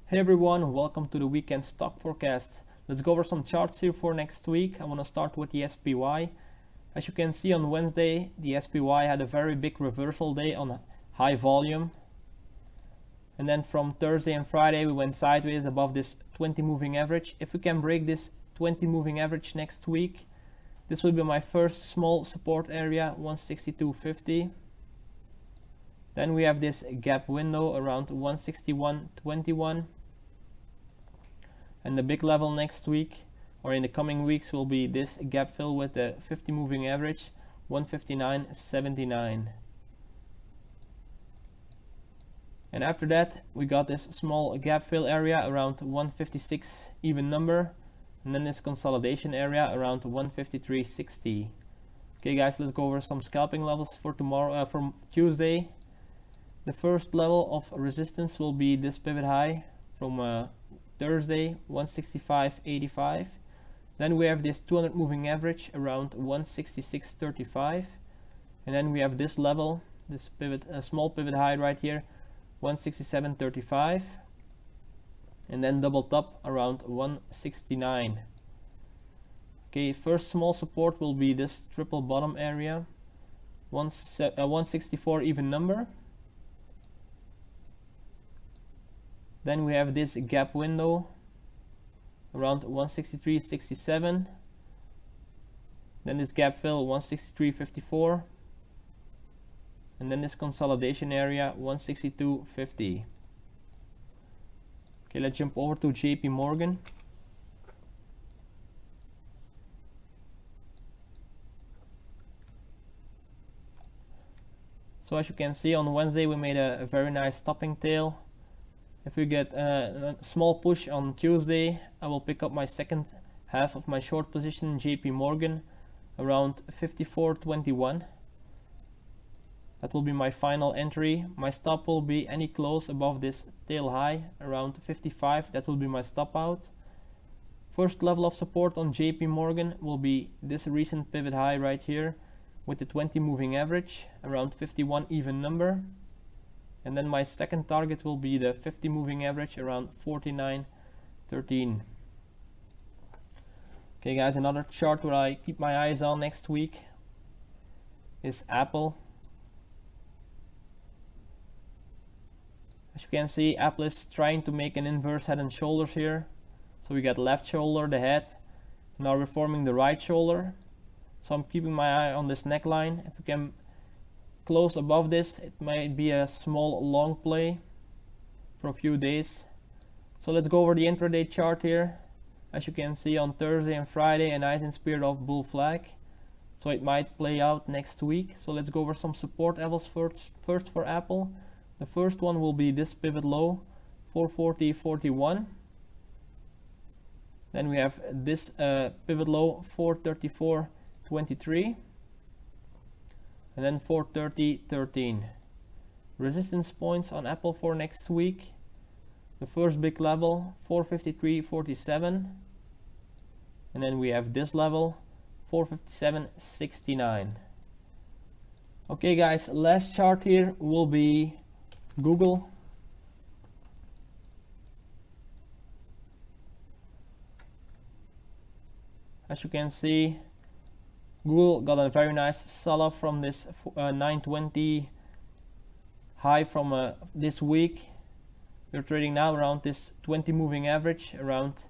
Hey everyone, welcome to the weekend stock forecast. Let's go over some charts here for next week. I want to start with the SPY. As you can see, on Wednesday, the SPY had a very big reversal day on high volume. And then from Thursday and Friday, we went sideways above this 20 moving average. If we can break this 20 moving average next week, this will be my first small support area, 162.50. Then we have this gap window around 161.21. And the big level next week or in the coming weeks will be this gap fill with the 50 moving average, 159.79. And after that we got this small gap fill area around 156 even number, and then this consolidation area around 153.60. Okay guys, let's go over some scalping levels for tomorrow, from Tuesday. The first level of resistance will be this pivot high from Thursday, 165.85. Then we have this 200 moving average around 166.35, and then we have this level, this pivot, small pivot high right here, 167.35, and then double top around 169. Okay, first small support will be this triple bottom area, 164 even number. Then we have this gap window around 163.67. Then this gap fill 163.54. And then this consolidation area 162.50. Okay, let's jump over to JP Morgan. So as you can see, on Wednesday we made a very nice stopping tail. If we get a small push on Tuesday, I will pick up my second half of my short position in JP Morgan around 54.21. That will be my final entry. My stop will be any close above this tail high around 55. That will be my stop out. First level of support on JP Morgan will be this recent pivot high right here with the 20 moving average around 51 even number. And then my second target will be the 50 moving average around 49.13. Okay guys, another chart where I keep my eyes on next week is Apple. As you can see, Apple is trying to make an inverse head and shoulders here. So we got left shoulder, the head. Now we're forming the right shoulder. So I'm keeping my eye on this neckline. If we can close above this, it might be a small long play for a few days. So let's go over the intraday chart here. As you can see, on Thursday and Friday, a nice and spirit of bull flag, so it might play out next week. So let's go over some support levels first for Apple. The first one will be this pivot low, 440.41. Then we have this pivot low, 434.23. And then 430.13. Resistance points on Apple for next week. The first big level, 453.47. And then we have this level, 457.69. Okay guys, last chart here will be Google. As you can see, Google got a very nice sell-off from this 920 high from this week. We're trading now around this 20 moving average around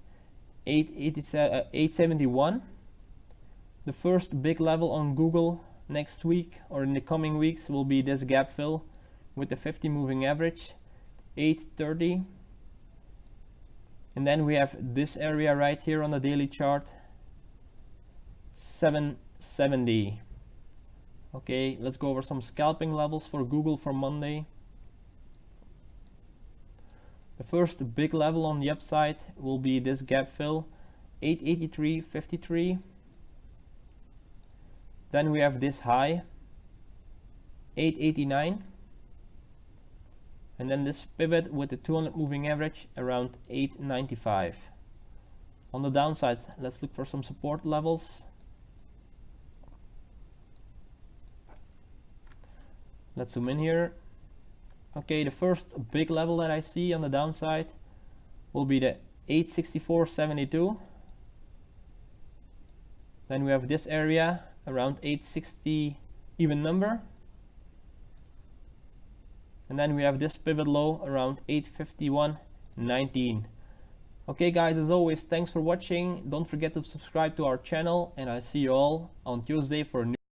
871. The first big level on Google next week or in the coming weeks will be this gap fill with the 50 moving average, 830. And then we have this area right here on the daily chart, 770. Okay, let's go over some scalping levels for Google for Monday. The first big level on the upside will be this gap fill, 883.53. Then we have this high, 889. And then this pivot with the 200 moving average around 895. On the downside, let's look for some support levels. Let's zoom in here. Okay, the first big level that I see on the downside will be the 864.72. Then we have this area around 860 even number. And then we have this pivot low around 851.19. Okay guys, as always, thanks for watching. Don't forget to subscribe to our channel, and I'll see you all on Tuesday for a new